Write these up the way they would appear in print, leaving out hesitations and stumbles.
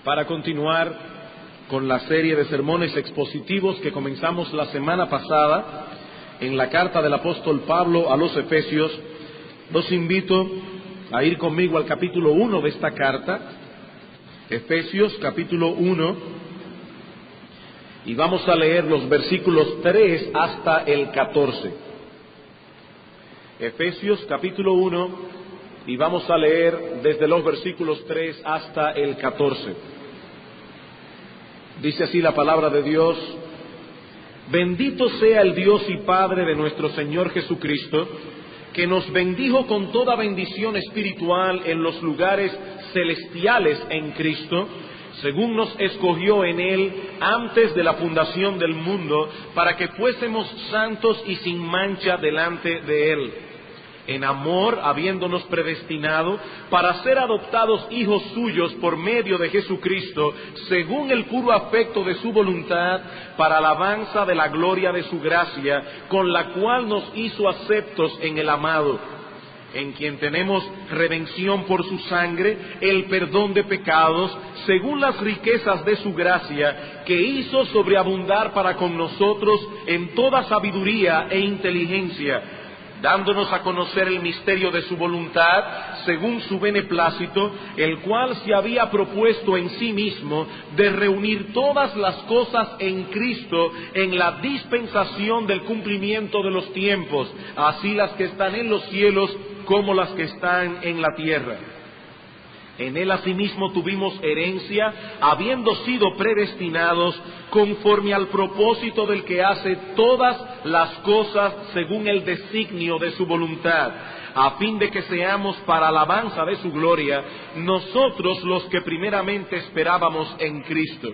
para continuar con la serie de sermones expositivos que comenzamos la semana pasada en la carta del apóstol Pablo a los Efesios. Los invito a ir conmigo al capítulo 1 de esta carta, Efesios capítulo 1, y vamos a leer los versículos 3 hasta el 14. Efesios capítulo 1, y vamos a leer desde los versículos 3 hasta el 14. Dice así la palabra de Dios: Bendito sea el Dios y Padre de nuestro Señor Jesucristo, que nos bendijo con toda bendición espiritual en los lugares celestiales en Cristo, según nos escogió en Él antes de la fundación del mundo, para que fuésemos santos y sin mancha delante de Él, en amor, habiéndonos predestinado para ser adoptados hijos suyos por medio de Jesucristo, según el puro afecto de su voluntad, para alabanza de la gloria de su gracia, con la cual nos hizo aceptos en el amado, en quien tenemos redención por su sangre, el perdón de pecados, según las riquezas de su gracia, que hizo sobreabundar para con nosotros en toda sabiduría e inteligencia, dándonos a conocer el misterio de su voluntad, según su beneplácito, el cual se había propuesto en sí mismo de reunir todas las cosas en Cristo en la dispensación del cumplimiento de los tiempos, así las que están en los cielos como las que están en la tierra. En Él asimismo tuvimos herencia, habiendo sido predestinados conforme al propósito del que hace todas las cosas según el designio de su voluntad, a fin de que seamos para alabanza de su gloria, nosotros los que primeramente esperábamos en Cristo.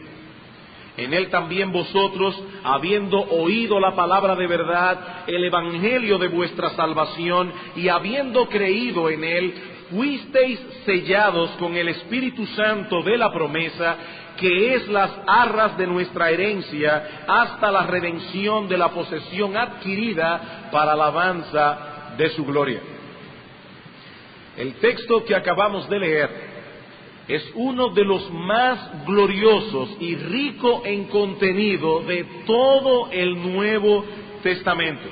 En Él también vosotros, habiendo oído la palabra de verdad, el evangelio de vuestra salvación, y habiendo creído en Él, fuisteis sellados con el Espíritu Santo de la promesa, que es las arras de nuestra herencia, hasta la redención de la posesión adquirida para alabanza de su gloria. El texto que acabamos de leer es uno de los más gloriosos y rico en contenido de todo el Nuevo Testamento.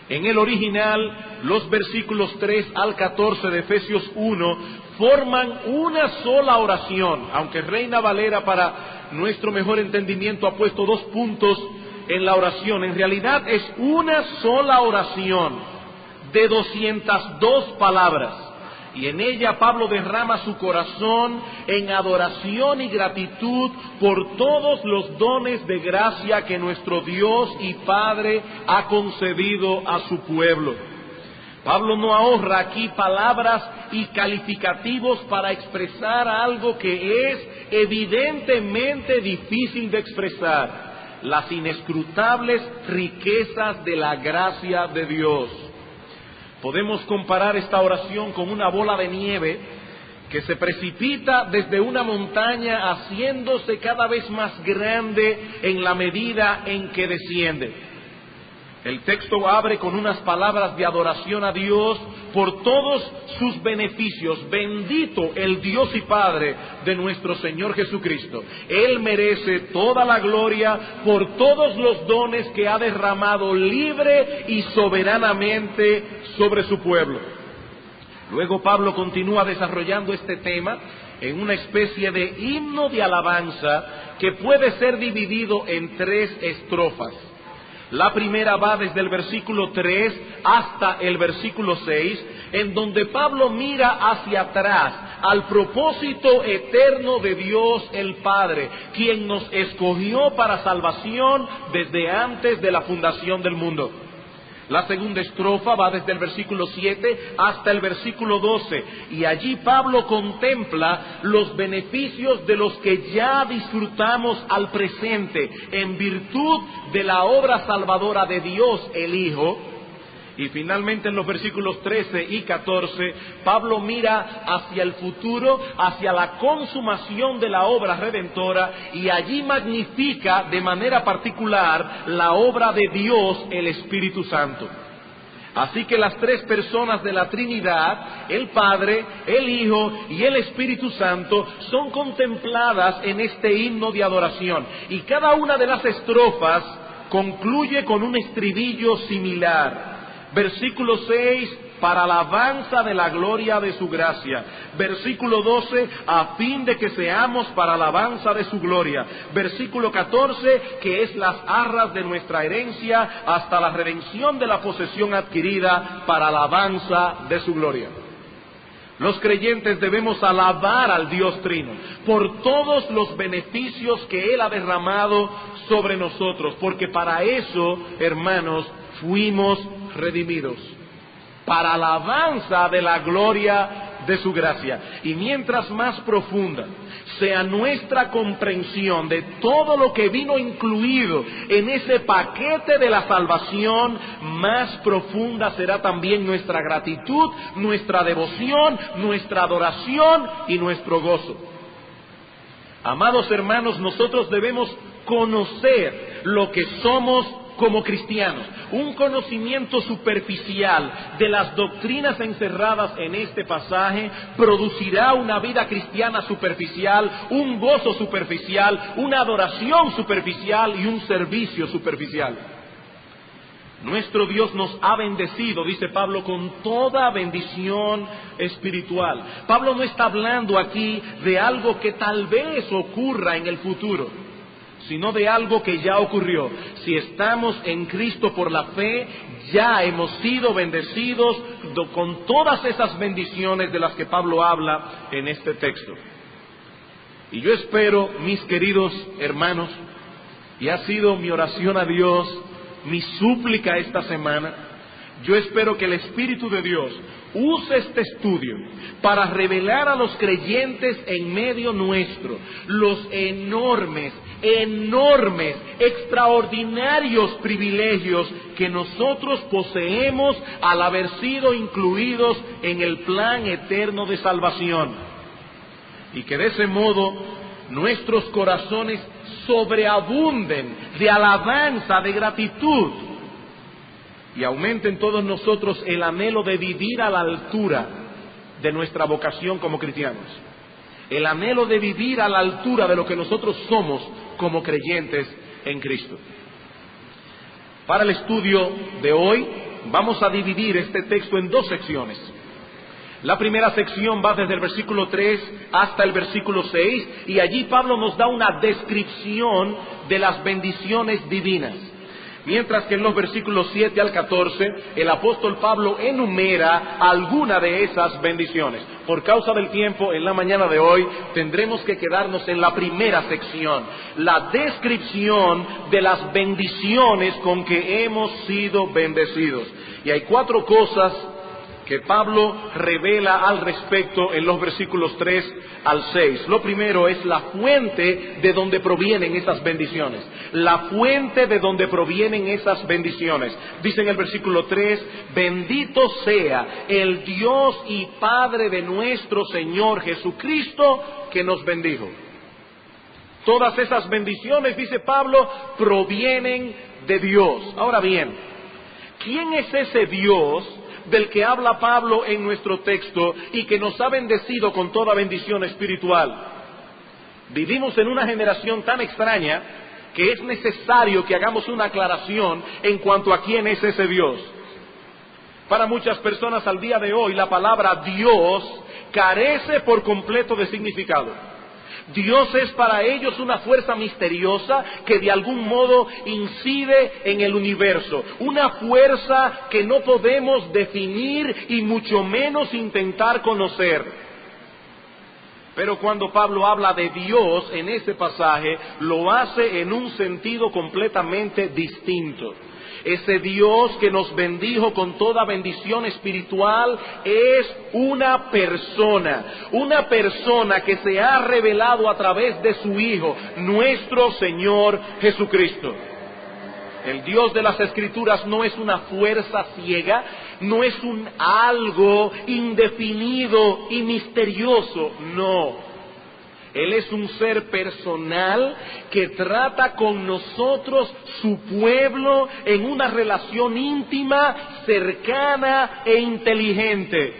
En el original, los versículos 3 al 14 de Efesios 1 forman una sola oración, aunque Reina Valera, para nuestro mejor entendimiento, ha puesto 2 puntos en la oración. En realidad es una sola oración de 202 palabras. Y en ella Pablo derrama su corazón en adoración y gratitud por todos los dones de gracia que nuestro Dios y Padre ha concedido a su pueblo. Pablo no ahorra aquí palabras y calificativos para expresar algo que es evidentemente difícil de expresar: las inescrutables riquezas de la gracia de Dios. Podemos comparar esta oración con una bola de nieve que se precipita desde una montaña, haciéndose cada vez más grande en la medida en que desciende. El texto abre con unas palabras de adoración a Dios por todos sus beneficios. Bendito el Dios y Padre de nuestro Señor Jesucristo. Él merece toda la gloria por todos los dones que ha derramado libre y soberanamente sobre su pueblo. Luego Pablo continúa desarrollando este tema en una especie de himno de alabanza que puede ser dividido en 3 estrofas. La primera va desde el versículo 3 hasta el versículo 6, en donde Pablo mira hacia atrás al propósito eterno de Dios el Padre, quien nos escogió para salvación desde antes de la fundación del mundo. La segunda estrofa va desde el versículo 7 hasta el versículo 12, y allí Pablo contempla los beneficios de los que ya disfrutamos al presente en virtud de la obra salvadora de Dios el Hijo. Y finalmente en los versículos 13 y 14, Pablo mira hacia el futuro, hacia la consumación de la obra redentora, y allí magnifica de manera particular la obra de Dios, el Espíritu Santo. Así que las tres personas de la Trinidad, el Padre, el Hijo y el Espíritu Santo, son contempladas en este himno de adoración. Y cada una de las estrofas concluye con un estribillo similar. Versículo 6, para alabanza de la gloria de su gracia. Versículo 12, a fin de que seamos para alabanza de su gloria. Versículo 14, que es las arras de nuestra herencia hasta la redención de la posesión adquirida para alabanza de su gloria. Los creyentes debemos alabar al Dios Trino por todos los beneficios que Él ha derramado sobre nosotros, porque para eso, hermanos, fuimos redimidos, para alabanza de la gloria de su gracia. Y mientras más profunda sea nuestra comprensión de todo lo que vino incluido en ese paquete de la salvación, más profunda será también nuestra gratitud, nuestra devoción, nuestra adoración y nuestro gozo. Amados hermanos, nosotros debemos conocer lo que somos como cristianos. Un conocimiento superficial de las doctrinas encerradas en este pasaje producirá una vida cristiana superficial, un gozo superficial, una adoración superficial y un servicio superficial. Nuestro Dios nos ha bendecido, dice Pablo, con toda bendición espiritual. Pablo no está hablando aquí de algo que tal vez ocurra en el futuro, sino de algo que ya ocurrió. Si estamos en Cristo por la fe, ya hemos sido bendecidos con todas esas bendiciones de las que Pablo habla en este texto. Y yo espero, mis queridos hermanos, y ha sido mi oración a Dios, mi súplica esta semana, yo espero que el Espíritu de Dios use este estudio para revelar a los creyentes en medio nuestro los enormes, extraordinarios privilegios que nosotros poseemos al haber sido incluidos en el plan eterno de salvación. Y que de ese modo nuestros corazones sobreabunden de alabanza, de gratitud, y aumente en todos nosotros el anhelo de vivir a la altura de nuestra vocación como cristianos, el anhelo de vivir a la altura de lo que nosotros somos como creyentes en Cristo. Para el estudio de hoy vamos a dividir este texto en dos secciones. La primera sección va desde el versículo 3 hasta el versículo 6, y allí Pablo nos da una descripción de las bendiciones divinas. Mientras que en los versículos 7 al 14, el apóstol Pablo enumera alguna de esas bendiciones. Por causa del tiempo, en la mañana de hoy, tendremos que quedarnos en la primera sección, la descripción de las bendiciones con que hemos sido bendecidos. Y hay 4 cosas que Pablo revela al respecto en los versículos 3 al 6. Lo primero es la fuente de donde provienen esas bendiciones. La fuente de donde provienen esas bendiciones. Dice en el versículo 3, bendito sea el Dios y Padre de nuestro Señor Jesucristo, que nos bendijo. Todas esas bendiciones, dice Pablo, provienen de Dios. Ahora bien, ¿quién es ese Dios del que habla Pablo en nuestro texto y que nos ha bendecido con toda bendición espiritual? Vivimos en una generación tan extraña que es necesario que hagamos una aclaración en cuanto a quién es ese Dios. Para muchas personas al día de hoy la palabra Dios carece por completo de significado. Dios es para ellos una fuerza misteriosa que de algún modo incide en el universo, una fuerza que no podemos definir y mucho menos intentar conocer. Pero cuando Pablo habla de Dios en ese pasaje, lo hace en un sentido completamente distinto. Ese Dios que nos bendijo con toda bendición espiritual es una persona que se ha revelado a través de su Hijo, nuestro Señor Jesucristo. El Dios de las Escrituras no es una fuerza ciega, no es un algo indefinido y misterioso, no. Él es un ser personal que trata con nosotros, su pueblo, en una relación íntima, cercana e inteligente.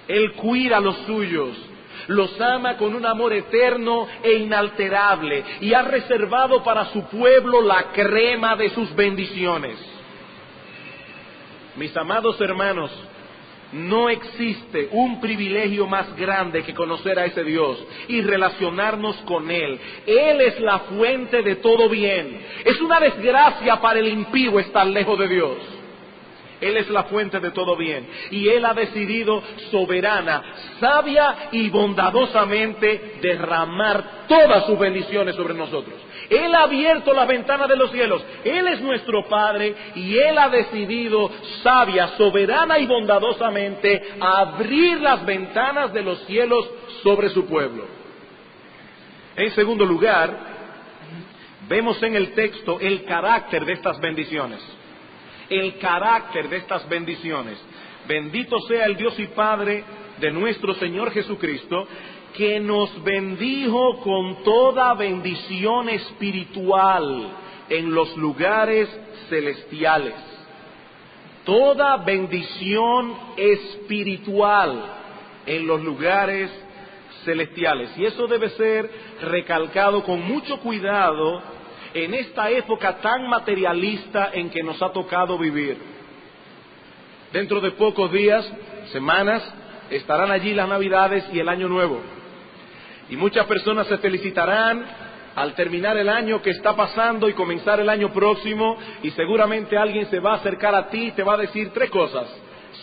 Él cuida a los suyos, los ama con un amor eterno e inalterable y ha reservado para su pueblo la crema de sus bendiciones. Mis amados hermanos, no existe un privilegio más grande que conocer a ese Dios y relacionarnos con Él. Él es la fuente de todo bien. Es una desgracia para el impío estar lejos de Dios. Él es la fuente de todo bien. Y Él ha decidido soberana, sabia y bondadosamente derramar todas sus bendiciones sobre nosotros. Él ha abierto la ventana de los cielos. Él es nuestro Padre y Él ha decidido, sabia, soberana y bondadosamente, abrir las ventanas de los cielos sobre su pueblo. En segundo lugar, vemos en el texto el carácter de estas bendiciones. El carácter de estas bendiciones. Bendito sea el Dios y Padre de nuestro Señor Jesucristo, que nos bendijo con toda bendición espiritual en los lugares celestiales. Toda bendición espiritual en los lugares celestiales. Y eso debe ser recalcado con mucho cuidado en esta época tan materialista en que nos ha tocado vivir. Dentro de pocos días, semanas, estarán allí las Navidades y el Año Nuevo. Y muchas personas se felicitarán al terminar el año que está pasando y comenzar el año próximo, y seguramente alguien se va a acercar a ti y te va a decir tres cosas: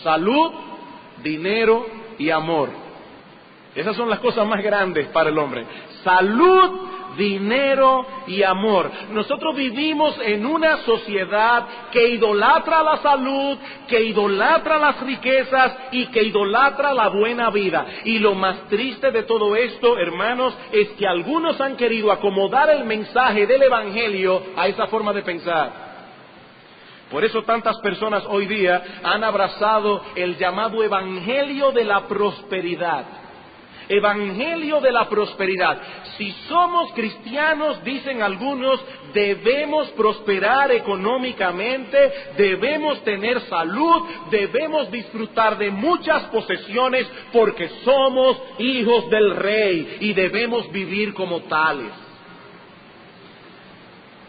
salud, dinero y amor. Esas son las cosas más grandes para el hombre: salud, dinero y amor. Nosotros vivimos en una sociedad que idolatra la salud, que idolatra las riquezas y que idolatra la buena vida. Y lo más triste de todo esto, hermanos, es que algunos han querido acomodar el mensaje del Evangelio a esa forma de pensar. Por eso tantas personas hoy día han abrazado el llamado Evangelio de la prosperidad. Evangelio de la prosperidad. Si somos cristianos, dicen algunos, debemos prosperar económicamente, debemos tener salud, debemos disfrutar de muchas posesiones porque somos hijos del Rey y debemos vivir como tales.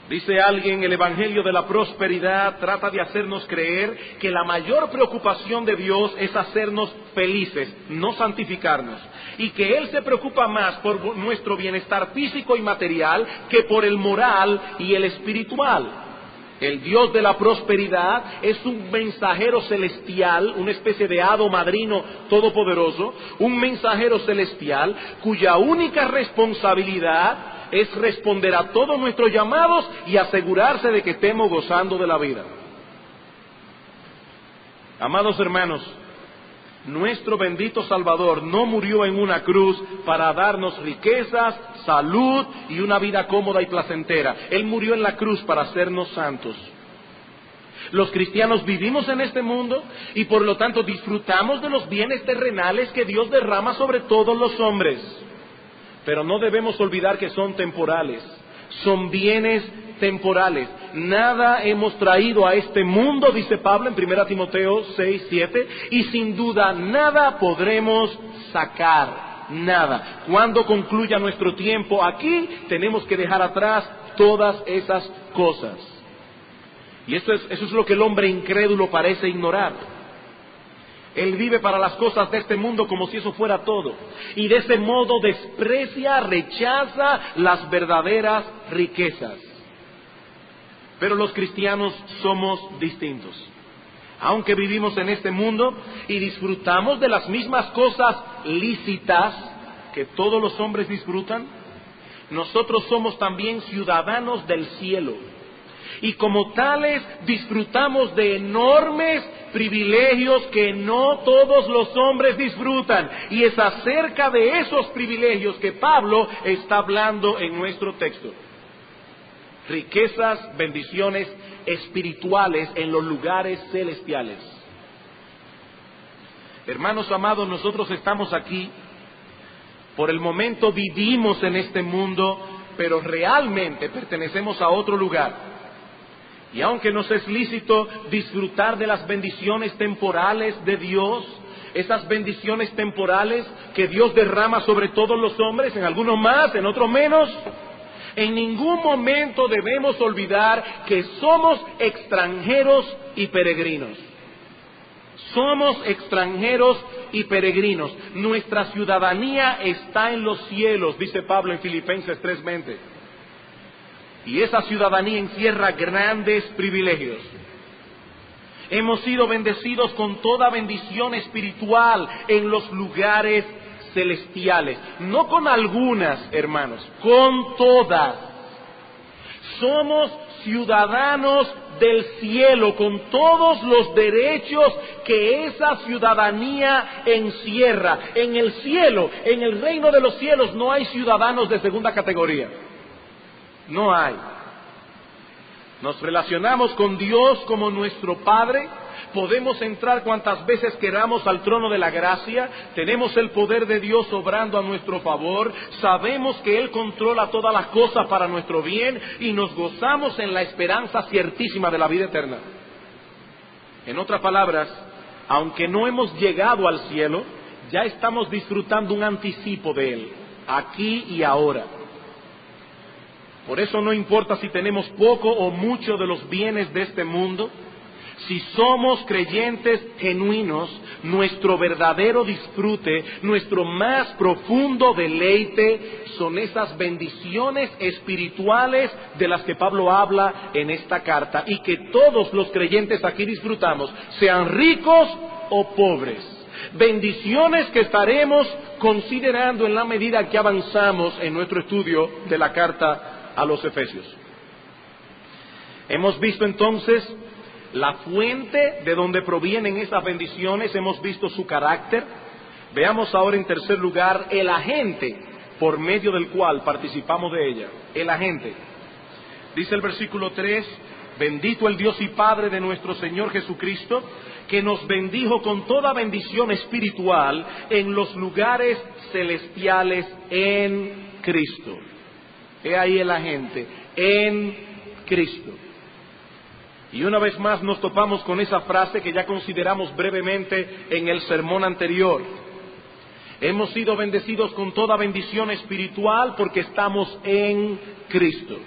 Dice alguien, el Evangelio de la prosperidad trata de hacernos creer que la mayor preocupación de Dios es hacernos felices, no santificarnos. Y que Él se preocupa más por nuestro bienestar físico y material que por el moral y el espiritual. El Dios de la prosperidad es un mensajero celestial, una especie de hado madrino todopoderoso, un mensajero celestial cuya única responsabilidad es responder a todos nuestros llamados y asegurarse de que estemos gozando de la vida. Amados hermanos, nuestro bendito Salvador no murió en una cruz para darnos riquezas, salud y una vida cómoda y placentera. Él murió en la cruz para hacernos santos. Los cristianos vivimos en este mundo y por lo tanto disfrutamos de los bienes terrenales que Dios derrama sobre todos los hombres. Pero no debemos olvidar que son temporales, son bienes temporales. Nada hemos traído a este mundo, dice Pablo en 1 Timoteo 6:7, y sin duda nada podremos sacar, nada. Cuando concluya nuestro tiempo aquí, tenemos que dejar atrás todas esas cosas. Y eso es lo que el hombre incrédulo parece ignorar. Él vive para las cosas de este mundo como si eso fuera todo. Y de ese modo desprecia, rechaza las verdaderas riquezas. Pero los cristianos somos distintos. Aunque vivimos en este mundo y disfrutamos de las mismas cosas lícitas que todos los hombres disfrutan, nosotros somos también ciudadanos del cielo. Y como tales disfrutamos de enormes privilegios que no todos los hombres disfrutan. Y es acerca de esos privilegios que Pablo está hablando en nuestro texto. Riquezas, bendiciones espirituales en los lugares celestiales. Hermanos amados, nosotros estamos aquí Por el momento vivimos en este mundo, pero realmente pertenecemos a otro lugar. Y aunque nos es lícito disfrutar de las bendiciones temporales de Dios, esas bendiciones temporales que Dios derrama sobre todos los hombres, en algunos más, en otros menos, en ningún momento debemos olvidar que somos extranjeros y peregrinos. Somos extranjeros y peregrinos. Nuestra ciudadanía está en los cielos, dice Pablo en Filipenses 3:20. Y esa ciudadanía encierra grandes privilegios. Hemos sido bendecidos con toda bendición espiritual en los lugares celestiales. No con algunas, hermanos, con todas. Somos ciudadanos del cielo, con todos los derechos que esa ciudadanía encierra. En el cielo, en el reino de los cielos, no hay ciudadanos de segunda categoría. No hay. Nos relacionamos con Dios como nuestro Padre. Podemos entrar cuantas veces queramos al trono de la gracia. Tenemos el poder de Dios obrando a nuestro favor. Sabemos que Él controla todas las cosas para nuestro bien y nos gozamos en la esperanza ciertísima de la vida eterna. En otras palabras, aunque no hemos llegado al cielo, ya estamos disfrutando un anticipo de Él, aquí y ahora. Por eso no importa si tenemos poco o mucho de los bienes de este mundo. Si somos creyentes genuinos, nuestro verdadero disfrute, nuestro más profundo deleite, son esas bendiciones espirituales de las que Pablo habla en esta carta, y que todos los creyentes aquí disfrutamos, sean ricos o pobres. Bendiciones que estaremos considerando en la medida que avanzamos en nuestro estudio de la carta a los Efesios. Hemos visto entonces la fuente de donde provienen esas bendiciones, hemos visto su carácter. Veamos ahora en tercer lugar el agente por medio del cual participamos de ella. El agente. Dice el versículo 3, bendito el Dios y Padre de nuestro Señor Jesucristo, que nos bendijo con toda bendición espiritual en los lugares celestiales en Cristo. He ahí el agente, en Cristo. Y una vez más nos topamos con esa frase que ya consideramos brevemente en el sermón anterior. Hemos sido bendecidos con toda bendición espiritual porque estamos en Cristo.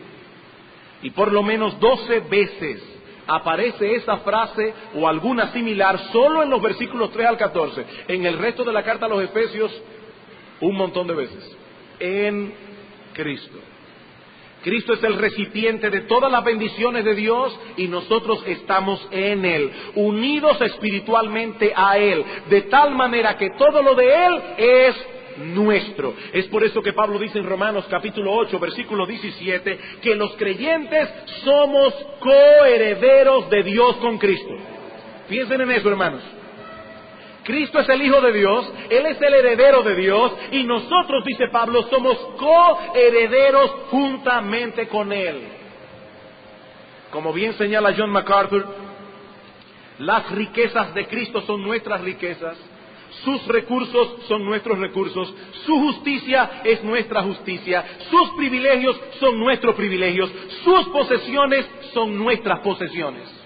Y por lo menos 12 veces aparece esa frase o alguna similar solo en los versículos 3 al 14. En el resto de la carta a los Efesios, un montón de veces. En Cristo. Cristo es el recipiente de todas las bendiciones de Dios y nosotros estamos en Él, unidos espiritualmente a Él, de tal manera que todo lo de Él es nuestro. Es por eso que Pablo dice en Romanos capítulo 8, versículo 17, que los creyentes somos coherederos de Dios con Cristo. Piensen en eso, hermanos. Cristo es el Hijo de Dios, Él es el heredero de Dios, y nosotros, dice Pablo, somos coherederos juntamente con Él. Como bien señala John MacArthur, las riquezas de Cristo son nuestras riquezas, sus recursos son nuestros recursos, su justicia es nuestra justicia, sus privilegios son nuestros privilegios, sus posesiones son nuestras posesiones.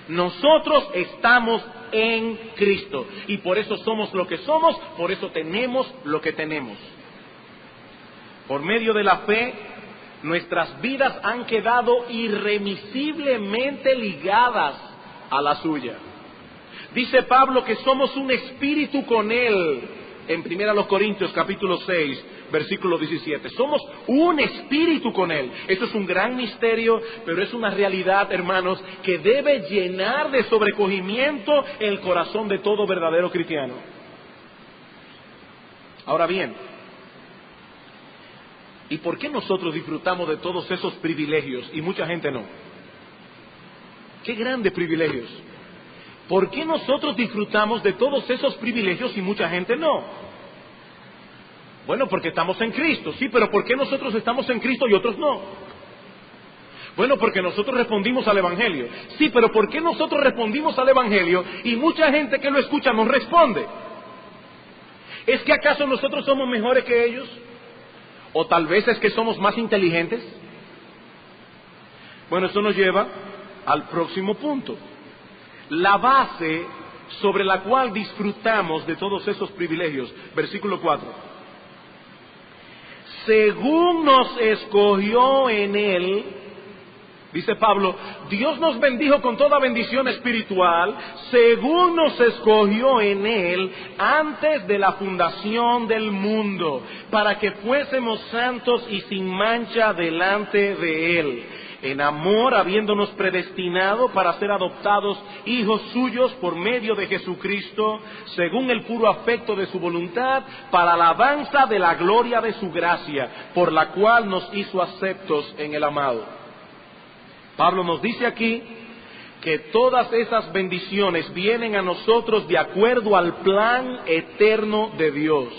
Nosotros estamos en Cristo y por eso somos lo que somos, por eso tenemos lo que tenemos. Por medio de la fe, nuestras vidas han quedado irremisiblemente ligadas a la suya. Dice Pablo que somos un espíritu con Él en 1 Corintios capítulo 6, versículo 17. Somos un espíritu con Él. Eso es un gran misterio, pero es una realidad, hermanos, que debe llenar de sobrecogimiento el corazón de todo verdadero cristiano. Ahora bien, ¿y por qué nosotros disfrutamos de todos esos privilegios y mucha gente no? ¡Qué grandes privilegios! ¿Por qué nosotros disfrutamos de todos esos privilegios y mucha gente no? Bueno, porque estamos en Cristo, sí, pero ¿por qué nosotros estamos en Cristo y otros no? Bueno, porque nosotros respondimos al Evangelio. Sí, pero ¿por qué nosotros respondimos al Evangelio y mucha gente que lo escucha no responde? ¿Es que acaso nosotros somos mejores que ellos? ¿O tal vez es que somos más inteligentes? Bueno, esto nos lleva al próximo punto. La base sobre la cual disfrutamos de todos esos privilegios. Versículo 4. Según nos escogió en Él, dice Pablo, Dios nos bendijo con toda bendición espiritual, según nos escogió en Él antes de la fundación del mundo, para que fuésemos santos y sin mancha delante de Él, en amor habiéndonos predestinado para ser adoptados hijos suyos por medio de Jesucristo, según el puro afecto de su voluntad, para alabanza de la gloria de su gracia, por la cual nos hizo aceptos en el amado. Pablo nos dice aquí que todas esas bendiciones vienen a nosotros de acuerdo al plan eterno de Dios.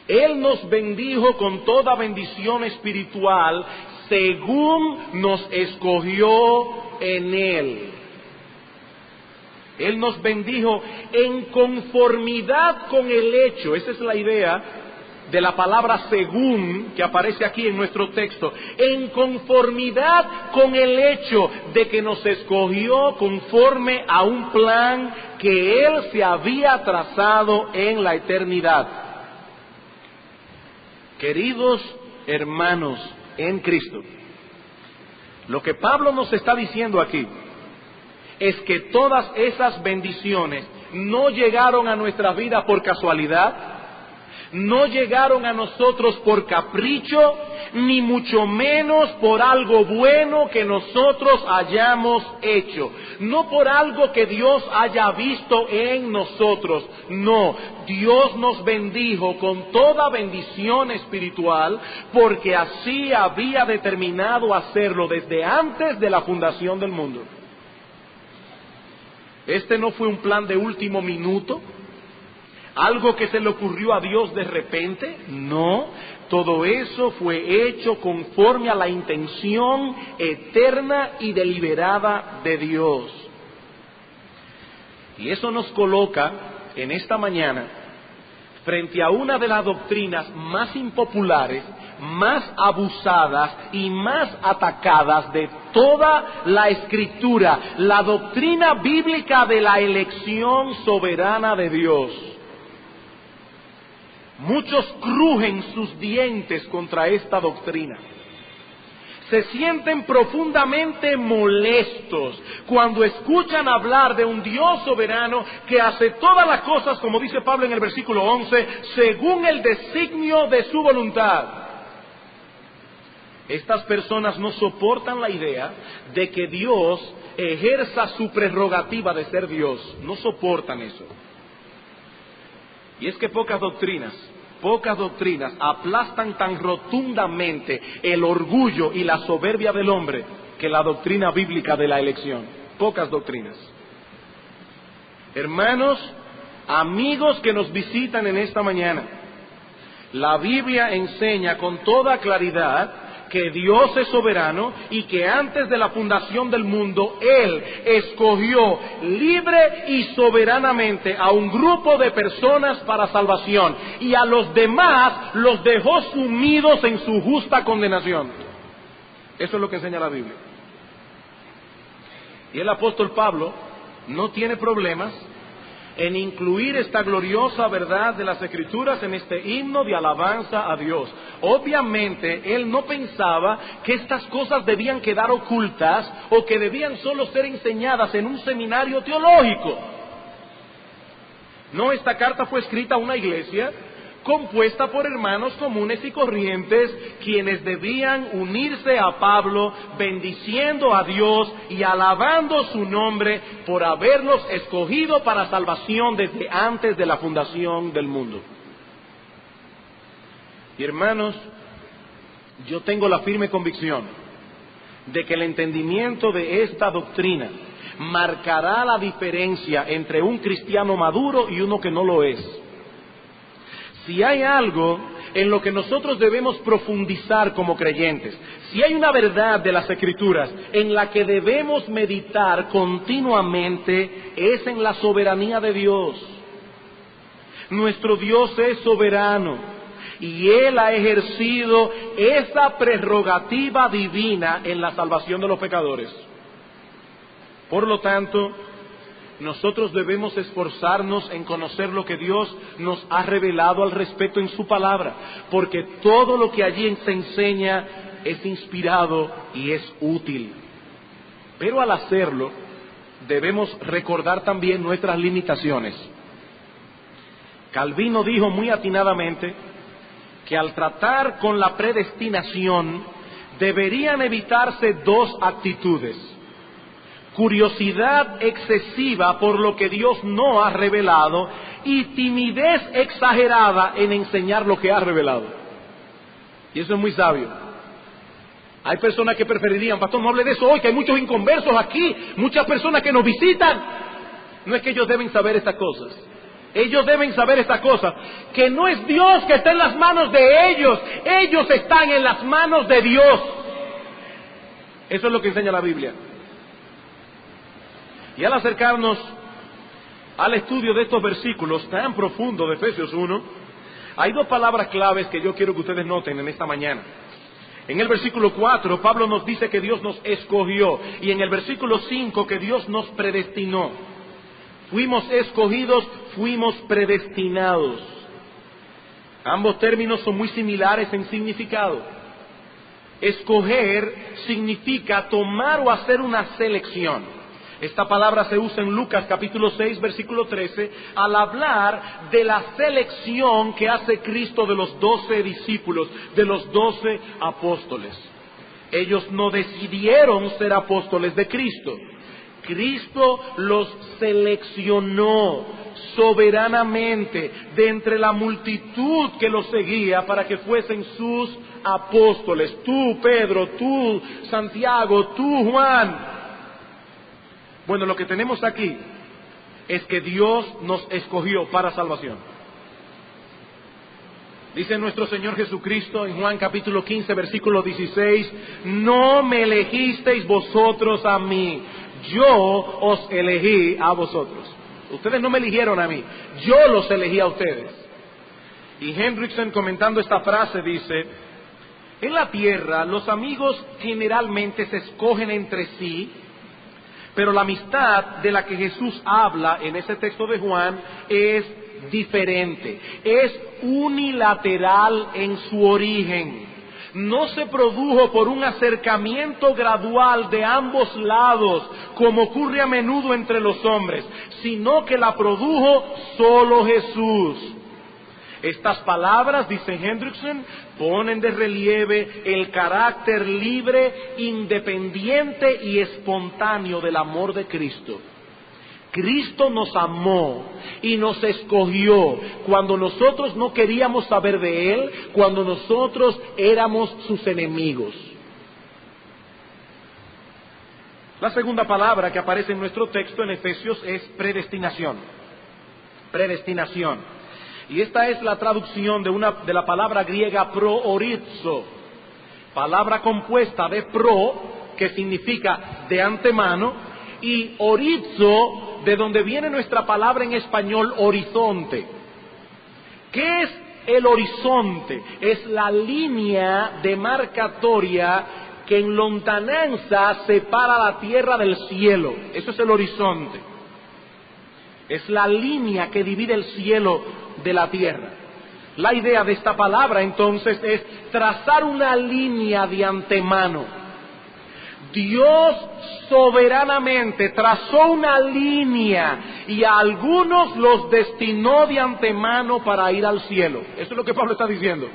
Él nos bendijo con toda bendición espiritual según nos escogió en Él. Él nos bendijo en conformidad con el hecho. Esa es la idea de la palabra según que aparece aquí en nuestro texto, en conformidad con el hecho de que nos escogió conforme a un plan que Él se había trazado en la eternidad. Queridos hermanos en Cristo, lo que Pablo nos está diciendo aquí es que todas esas bendiciones no llegaron a nuestra vida por casualidad, no llegaron a nosotros por capricho, ni mucho menos por algo bueno que nosotros hayamos hecho, no por algo que Dios haya visto en nosotros. No, Dios nos bendijo con toda bendición espiritual porque así había determinado hacerlo desde antes de la fundación del mundo. Este no fue un plan de último minuto, algo que se le ocurrió a Dios de repente. No, todo eso fue hecho conforme a la intención eterna y deliberada de Dios. Y eso nos coloca en esta mañana frente a una de las doctrinas más impopulares, más abusadas y más atacadas de toda la Escritura, la doctrina bíblica de la elección soberana de Dios. Muchos crujen sus dientes contra esta doctrina. Se sienten profundamente molestos cuando escuchan hablar de un Dios soberano que hace todas las cosas, como dice Pablo en el versículo 11, según el designio de su voluntad. Estas personas no soportan la idea de que Dios ejerza su prerrogativa de ser Dios. No soportan eso. Y es que pocas doctrinas aplastan tan rotundamente el orgullo y la soberbia del hombre que la doctrina bíblica de la elección. Pocas doctrinas. Hermanos, amigos que nos visitan en esta mañana, la Biblia enseña con toda claridad que Dios es soberano y que antes de la fundación del mundo Él escogió libre y soberanamente a un grupo de personas para salvación y a los demás los dejó sumidos en su justa condenación. Eso es lo que enseña la Biblia. Y el apóstol Pablo no tiene problemas en incluir esta gloriosa verdad de las Escrituras en este himno de alabanza a Dios. Obviamente, él no pensaba que estas cosas debían quedar ocultas o que debían solo ser enseñadas en un seminario teológico. No, esta carta fue escrita a una iglesia compuesta por hermanos comunes y corrientes, quienes debían unirse a Pablo, bendiciendo a Dios y alabando su nombre por haberlos escogido para salvación desde antes de la fundación del mundo. Y hermanos, yo tengo la firme convicción de que el entendimiento de esta doctrina marcará la diferencia entre un cristiano maduro y uno que no lo es. Si hay algo en lo que nosotros debemos profundizar como creyentes, si hay una verdad de las Escrituras en la que debemos meditar continuamente, es en la soberanía de Dios. Nuestro Dios es soberano y Él ha ejercido esa prerrogativa divina en la salvación de los pecadores. Por lo tanto, nosotros debemos esforzarnos en conocer lo que Dios nos ha revelado al respecto en su palabra, porque todo lo que allí se enseña es inspirado y es útil. Pero al hacerlo, debemos recordar también nuestras limitaciones. Calvino dijo muy atinadamente que al tratar con la predestinación deberían evitarse dos actitudes: curiosidad excesiva por lo que Dios no ha revelado y timidez exagerada en enseñar lo que ha revelado. Y eso es muy sabio. Hay personas que preferirían: pastor, no hable de eso hoy, que hay muchos inconversos aquí, muchas personas que nos visitan. No es que ellos deben saber estas cosas. Ellos deben saber estas cosas, que no es Dios que está en las manos de ellos, ellos están en las manos de Dios. Eso es lo que enseña la Biblia. Y al acercarnos al estudio de estos versículos tan profundos de Efesios 1, hay dos palabras claves que yo quiero que ustedes noten en esta mañana. En el versículo 4, Pablo nos dice que Dios nos escogió, y en el versículo 5 que Dios nos predestinó. Fuimos escogidos, fuimos predestinados. Ambos términos son muy similares en significado. Escoger significa tomar o hacer una selección. Esta palabra se usa en Lucas capítulo 6, versículo 13, al hablar de la selección que hace Cristo de los 12 discípulos, de los 12 apóstoles. Ellos no decidieron ser apóstoles de Cristo. Cristo los seleccionó soberanamente de entre la multitud que los seguía para que fuesen sus apóstoles. Tú, Pedro, tú, Santiago, tú, Juan. Bueno, lo que tenemos aquí es que Dios nos escogió para salvación. Dice nuestro Señor Jesucristo en Juan capítulo 15, versículo 16, no me elegisteis vosotros a mí, yo os elegí a vosotros. Ustedes no me eligieron a mí, yo los elegí a ustedes. Y Hendrickson, comentando esta frase, dice: en la tierra los amigos generalmente se escogen entre sí, pero la amistad de la que Jesús habla en ese texto de Juan es diferente, es unilateral en su origen. No se produjo por un acercamiento gradual de ambos lados, como ocurre a menudo entre los hombres, sino que la produjo solo Jesús. Estas palabras, dice Hendrickson, ponen de relieve el carácter libre, independiente y espontáneo del amor de Cristo. Cristo nos amó y nos escogió cuando nosotros no queríamos saber de Él, cuando nosotros éramos sus enemigos. La segunda palabra que aparece en nuestro texto en Efesios es predestinación. Predestinación. Y esta es la traducción de la palabra griega proorizo, palabra compuesta de pro, que significa de antemano, y orizo, de donde viene nuestra palabra en español horizonte. ¿Qué es el horizonte? Es la línea demarcatoria que en lontananza separa la tierra del cielo. Eso es el horizonte. Es la línea que divide el cielo de la tierra. La idea de esta palabra entonces es trazar una línea de antemano. Dios soberanamente trazó una línea y a algunos los destinó de antemano para ir al cielo. Eso es lo que Pablo está diciendo.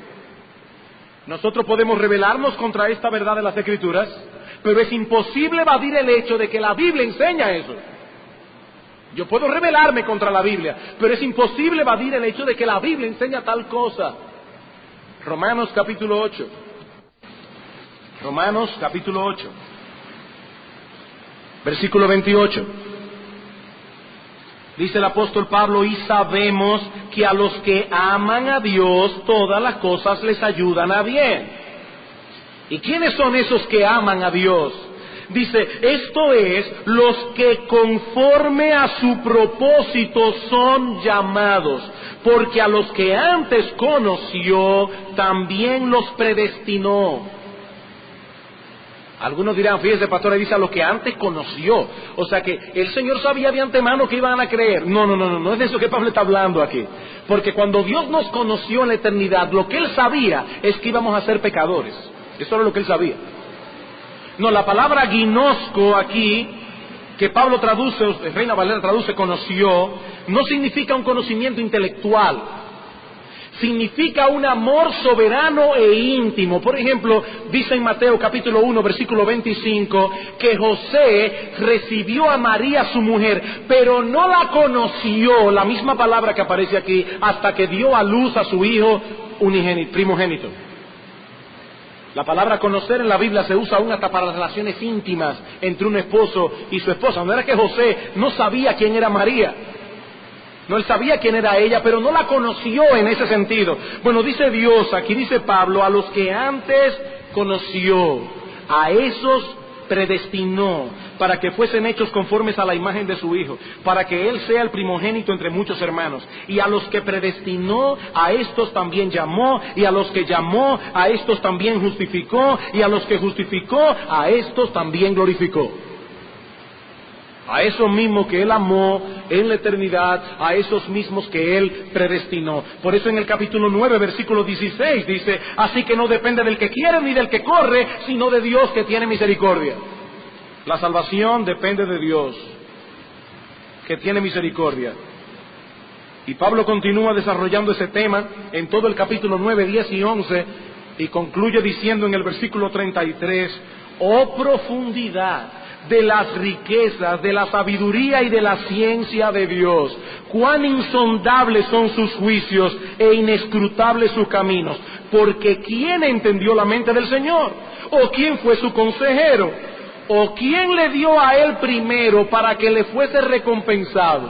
Nosotros podemos rebelarnos contra esta verdad de las Escrituras, pero es imposible evadir el hecho de que la Biblia enseña eso. Yo puedo rebelarme contra la Biblia, pero es imposible evadir el hecho de que la Biblia enseña tal cosa. Romanos capítulo 8. Romanos capítulo 8. Versículo 28. Dice el apóstol Pablo: y sabemos que a los que aman a Dios todas las cosas les ayudan a bien. ¿Y quiénes son esos que aman a Dios? Dice, esto es, los que conforme a su propósito son llamados. porque a los que antes conoció, también los predestinó. Algunos dirán, fíjese pastor, ahí dice a los que antes conoció. O sea que el Señor sabía de antemano que iban a creer. No es de eso que Pablo está hablando aquí. Porque cuando Dios nos conoció en la eternidad, lo que Él sabía es que íbamos a ser pecadores. Eso era lo que Él sabía. No, la palabra ginosco aquí, que Pablo traduce, Reina Valera traduce conoció, no significa un conocimiento intelectual. Significa un amor soberano e íntimo. Por ejemplo, dice en Mateo capítulo 1, versículo 25, que José recibió a María su mujer, pero no la conoció, la misma palabra que aparece aquí, hasta que dio a luz a su hijo primogénito. La palabra conocer en la Biblia se usa aún hasta para las relaciones íntimas entre un esposo y su esposa. No era que José no sabía quién era María. No, él sabía quién era ella, pero no la conoció en ese sentido. Bueno, dice Dios, aquí dice Pablo, a los que antes conoció, a esos predestinó, para que fuesen hechos conformes a la imagen de su Hijo, para que Él sea el primogénito entre muchos hermanos. Y a los que predestinó, a estos también llamó, y a los que llamó, a estos también justificó, y a los que justificó, a estos también glorificó. A esos mismos que Él amó en la eternidad, a esos mismos que Él predestinó. Por eso en el capítulo 9, versículo 16 dice, así que no depende del que quiere ni del que corre, sino de Dios que tiene misericordia. La salvación depende de Dios, que tiene misericordia. Y Pablo continúa desarrollando ese tema en todo el capítulo 9, 10 y 11, y concluye diciendo en el versículo 33, oh profundidad de las riquezas, de la sabiduría y de la ciencia de Dios. Cuán insondables son sus juicios e inescrutables sus caminos. Porque ¿quién entendió la mente del Señor? ¿O quién fue su consejero? ¿O quién le dio a él primero para que le fuese recompensado?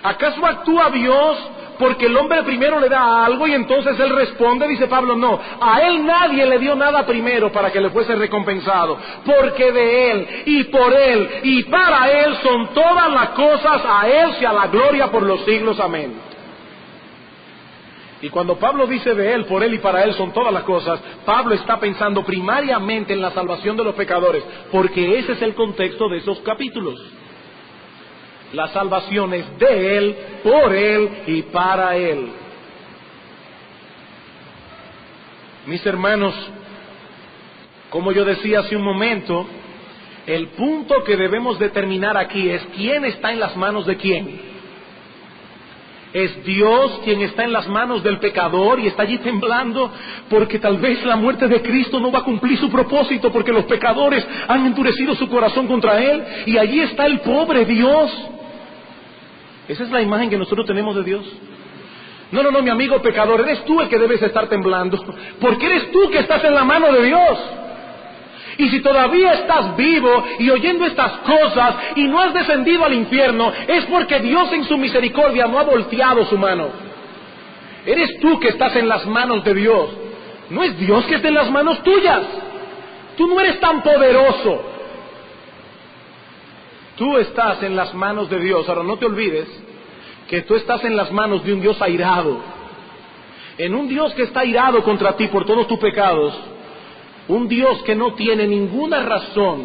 ¿Acaso actúa Dios porque el hombre primero le da algo y entonces él responde? Dice Pablo, no, a él nadie le dio nada primero para que le fuese recompensado, porque de él y por él y para él son todas las cosas, a él sea la gloria por los siglos, amén. Y cuando Pablo dice de él, por él y para él son todas las cosas, Pablo está pensando primariamente en la salvación de los pecadores, porque ese es el contexto de esos capítulos. La salvación es de Él, por Él y para Él. Mis hermanos, como yo decía hace un momento, el punto que debemos determinar aquí es quién está en las manos de quién. ¿Es Dios quien está en las manos del pecador y está allí temblando porque tal vez la muerte de Cristo no va a cumplir su propósito porque los pecadores han endurecido su corazón contra Él? Y allí está el pobre Dios. ¿Esa es la imagen que nosotros tenemos de Dios? No, mi amigo pecador, eres tú el que debes estar temblando, porque eres tú que estás en la mano de Dios. Y si todavía estás vivo y oyendo estas cosas y no has descendido al infierno, es porque Dios en su misericordia no ha volteado su mano. Eres tú que estás en las manos de Dios. No es Dios que está en las manos tuyas. Tú no eres tan poderoso. Tú estás en las manos de Dios. Ahora no te olvides que tú estás en las manos de un Dios airado. En un Dios que está airado contra ti por todos tus pecados. Un Dios que no tiene ninguna razón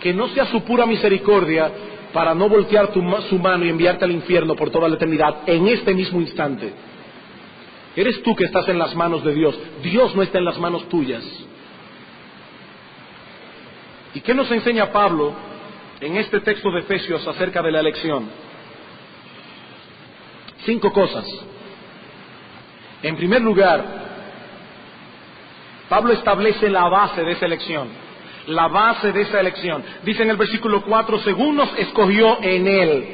que no sea su pura misericordia para no voltear su mano y enviarte al infierno por toda la eternidad en este mismo instante. Eres tú que estás en las manos de Dios. Dios no está en las manos tuyas. ¿Y qué nos enseña Pablo en este texto de Efesios acerca de la elección? 5 cosas. En primer lugar, Pablo establece la base de esa elección. La base de esa elección. Dice en el versículo 4, según nos escogió en Él.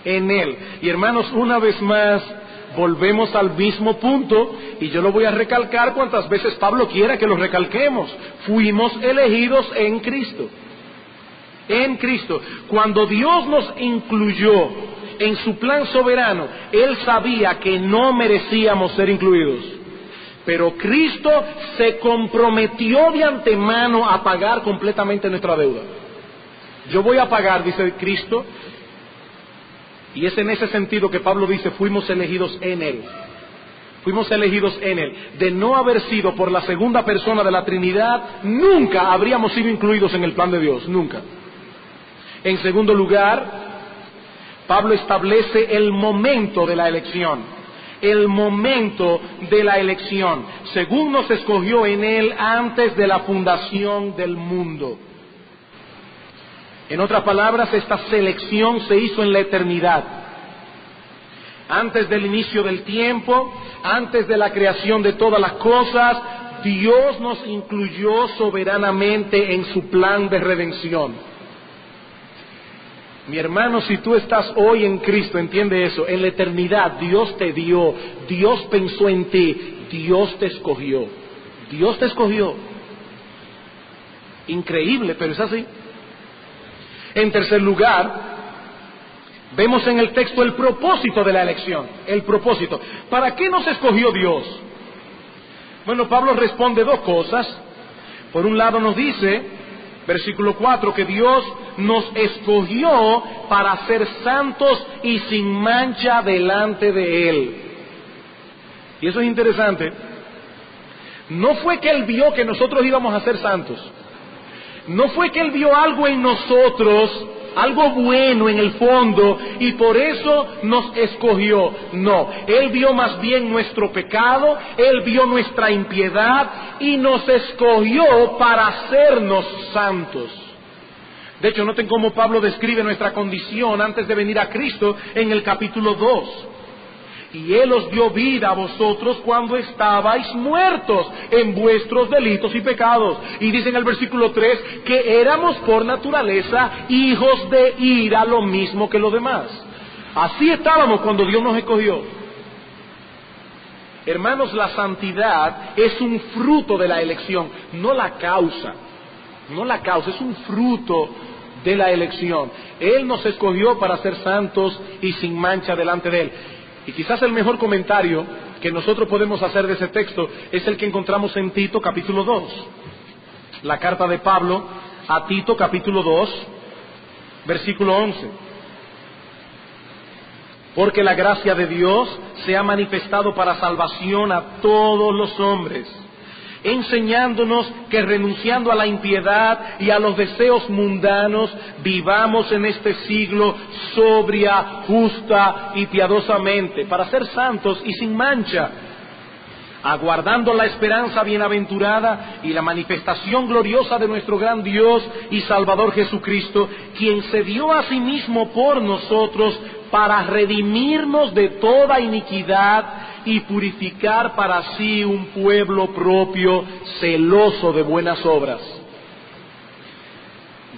En Él. Y hermanos, una vez más, volvemos al mismo punto, y yo lo voy a recalcar cuantas veces Pablo quiera que lo recalquemos. Fuimos elegidos en Cristo. En Cristo. Cuando Dios nos incluyó en su plan soberano, Él sabía que no merecíamos ser incluidos. Pero Cristo se comprometió de antemano a pagar completamente nuestra deuda. Yo voy a pagar, dice Cristo, Y es en ese sentido que Pablo dice, fuimos elegidos en Él. Fuimos elegidos en Él. De no haber sido por la segunda persona de la Trinidad, nunca habríamos sido incluidos en el plan de Dios, nunca. En segundo lugar, Pablo establece el momento de la elección. El momento de la elección. Según nos escogió en Él antes de la fundación del mundo. En otras palabras, esta selección se hizo en la eternidad. Antes del inicio del tiempo, antes de la creación de todas las cosas, Dios nos incluyó soberanamente en su plan de redención. Mi hermano, si tú estás hoy en Cristo, entiende eso, en la eternidad Dios te dio, Dios pensó en ti, Dios te escogió. Dios te escogió. Increíble, pero es así. En tercer lugar, vemos en el texto el propósito de la elección. El propósito. ¿Para qué nos escogió Dios? Bueno, Pablo responde dos cosas. Por un lado nos dice, versículo 4, que Dios nos escogió para ser santos y sin mancha delante de Él. Y eso es interesante. No fue que Él vio que nosotros íbamos a ser santos. No fue que Él vio algo en nosotros, algo bueno en el fondo, y por eso nos escogió. No, Él vio más bien nuestro pecado, Él vio nuestra impiedad y nos escogió para hacernos santos. De hecho, noten cómo Pablo describe nuestra condición antes de venir a Cristo en el capítulo 2. Y Él os dio vida a vosotros cuando estabais muertos en vuestros delitos y pecados. Y dice en el versículo 3 que éramos por naturaleza hijos de ira, lo mismo que los demás. Así estábamos cuando Dios nos escogió. Hermanos, la santidad es un fruto de la elección, no la causa. No la causa, es un fruto de la elección. Él nos escogió para ser santos y sin mancha delante de Él. Y quizás el mejor comentario que nosotros podemos hacer de ese texto es el que encontramos en Tito capítulo 2. La carta de Pablo a Tito capítulo 2, versículo 11. Porque la gracia de Dios se ha manifestado para salvación a todos los hombres, enseñándonos que renunciando a la impiedad y a los deseos mundanos, vivamos en este siglo sobria, justa y piadosamente, para ser santos y sin mancha, aguardando la esperanza bienaventurada y la manifestación gloriosa de nuestro gran Dios y Salvador Jesucristo, quien se dio a sí mismo por nosotros para redimirnos de toda iniquidad y purificar para sí un pueblo propio, celoso de buenas obras.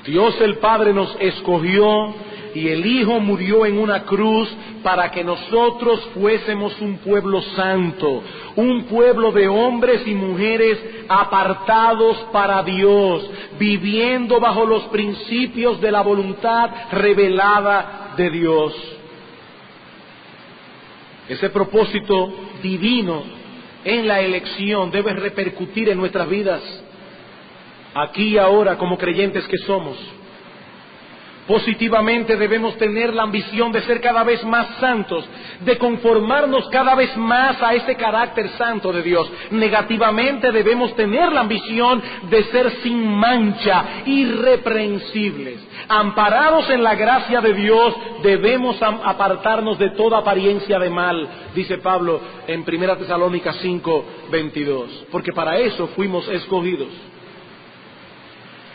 Dios el Padre nos escogió y el Hijo murió en una cruz para que nosotros fuésemos un pueblo santo, un pueblo de hombres y mujeres apartados para Dios, viviendo bajo los principios de la voluntad revelada de Dios. Ese propósito divino en la elección debe repercutir en nuestras vidas, aquí y ahora como creyentes que somos. Positivamente debemos tener la ambición de ser cada vez más santos, de conformarnos cada vez más a ese carácter santo de Dios. Negativamente debemos tener la ambición de ser sin mancha, irreprensibles. Amparados en la gracia de Dios, debemos apartarnos de toda apariencia de mal, dice Pablo en 1 Tesalónicas 5:22, porque para eso fuimos escogidos.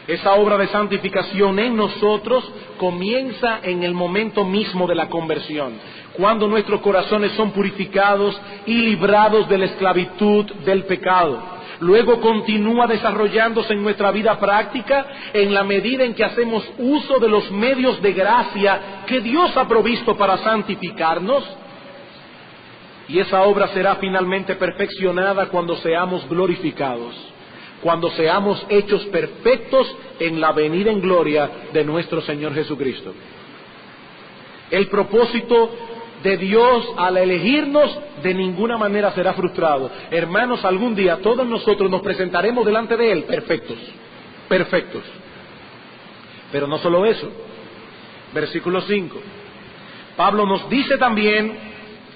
Esa obra de santificación en nosotros comienza en el momento mismo de la conversión, cuando nuestros corazones son purificados y librados de la esclavitud del pecado. Luego continúa desarrollándose en nuestra vida práctica en la medida en que hacemos uso de los medios de gracia que Dios ha provisto para santificarnos. Y esa obra será finalmente perfeccionada cuando seamos glorificados, cuando seamos hechos perfectos en la venida en gloria de nuestro Señor Jesucristo. El propósito de Dios al elegirnos de ninguna manera será frustrado. Hermanos, algún día todos nosotros nos presentaremos delante de Él perfectos, perfectos. Pero no solo eso. Versículo 5. Pablo nos dice también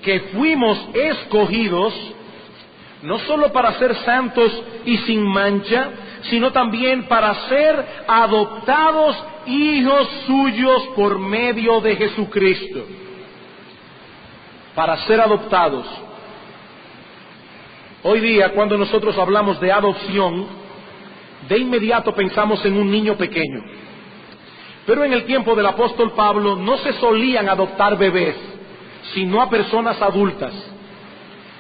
que fuimos escogidos no solo para ser santos y sin mancha, sino también para ser adoptados hijos suyos por medio de Jesucristo. Para ser adoptados. Hoy día, cuando nosotros hablamos de adopción, de inmediato pensamos en un niño pequeño. Pero en el tiempo del apóstol Pablo no se solían adoptar bebés, sino a personas adultas.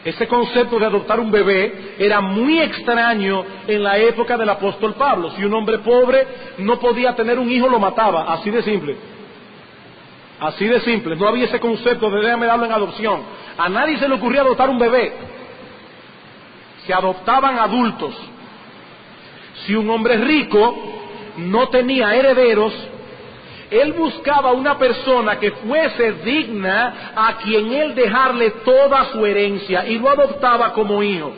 Ese concepto de adoptar un bebé era muy extraño en la época del apóstol Pablo. Si un hombre pobre no podía tener un hijo, lo mataba, así de simple. Así de simple, no había ese concepto de déjame darlo en adopción. A nadie se le ocurría adoptar un bebé. Se adoptaban adultos. Si un hombre rico no tenía herederos, él buscaba una persona que fuese digna a quien él dejarle toda su herencia y lo adoptaba como hijo.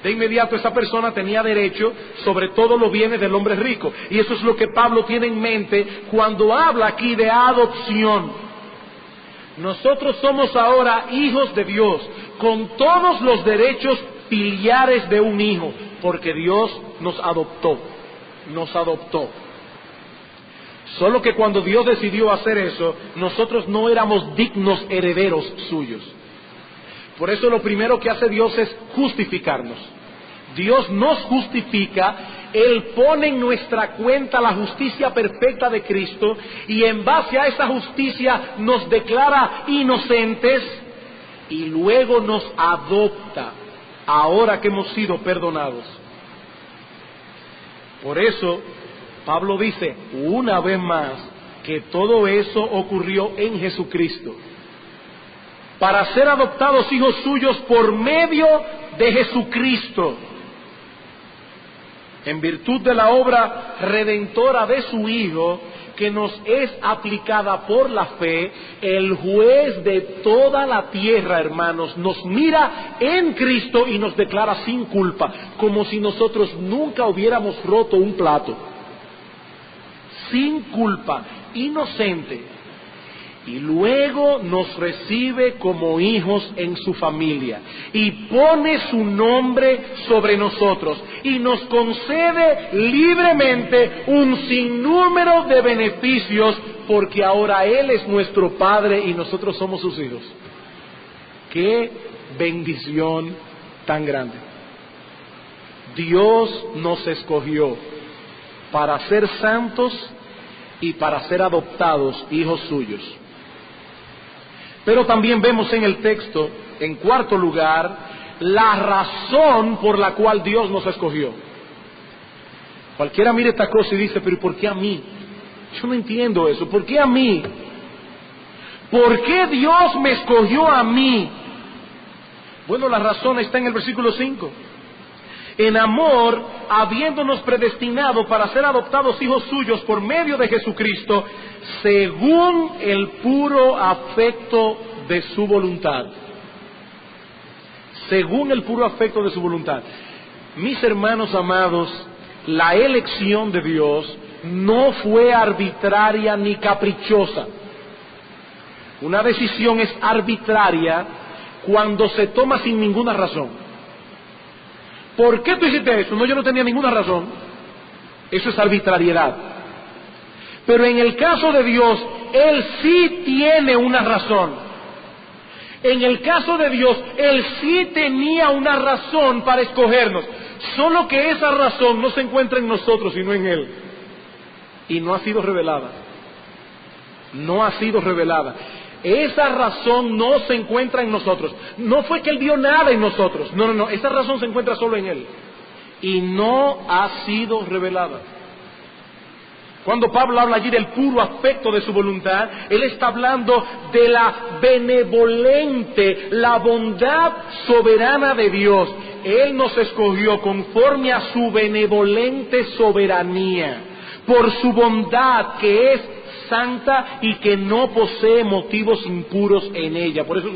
De inmediato esa persona tenía derecho sobre todos los bienes del hombre rico. Y eso es lo que Pablo tiene en mente cuando habla aquí de adopción. Nosotros somos ahora hijos de Dios, con todos los derechos filiares de un hijo, porque Dios nos adoptó. Nos adoptó. Solo que cuando Dios decidió hacer eso, nosotros no éramos dignos herederos suyos. Por eso lo primero que hace Dios es justificarnos. Dios nos justifica, Él pone en nuestra cuenta la justicia perfecta de Cristo y en base a esa justicia nos declara inocentes y luego nos adopta ahora que hemos sido perdonados. Por eso Pablo dice una vez más que todo eso ocurrió en Jesucristo. Para ser adoptados hijos suyos por medio de Jesucristo. En virtud de la obra redentora de su Hijo, que nos es aplicada por la fe, el juez de toda la tierra, hermanos, nos mira en Cristo y nos declara sin culpa, como si nosotros nunca hubiéramos roto un plato. Sin culpa, inocente. Y luego nos recibe como hijos en su familia y pone su nombre sobre nosotros y nos concede libremente un sinnúmero de beneficios porque ahora Él es nuestro Padre y nosotros somos sus hijos. ¡Qué bendición tan grande! Dios nos escogió para ser santos y para ser adoptados hijos suyos. Pero también vemos en el texto, en cuarto lugar, la razón por la cual Dios nos escogió. Cualquiera mire esta cosa y dice, pero ¿por qué a mí? Yo no entiendo eso. ¿Por qué a mí? ¿Por qué Dios me escogió a mí? Bueno, la razón está en el versículo 5. En amor, habiéndonos predestinado para ser adoptados hijos suyos por medio de Jesucristo, según el puro afecto de su voluntad. Según el puro afecto de su voluntad. Mis hermanos amados, la elección de Dios no fue arbitraria ni caprichosa. Una decisión es arbitraria cuando se toma sin ninguna razón. ¿Por qué tú hiciste eso? No, yo no tenía ninguna razón. Eso es arbitrariedad. Pero en el caso de Dios, Él sí tiene una razón. En el caso de Dios, Él sí tenía una razón para escogernos. Solo que esa razón no se encuentra en nosotros, sino en Él. Y no ha sido revelada. No ha sido revelada. Esa razón no se encuentra en nosotros. No fue que Él vio nada en nosotros. No. Esa razón se encuentra solo en Él. Y no ha sido revelada. Cuando Pablo habla allí del puro afecto de su voluntad, él está hablando de la benevolente, la bondad soberana de Dios. Él nos escogió conforme a su benevolente soberanía, por su bondad que es santa y que no posee motivos impuros en ella. Por eso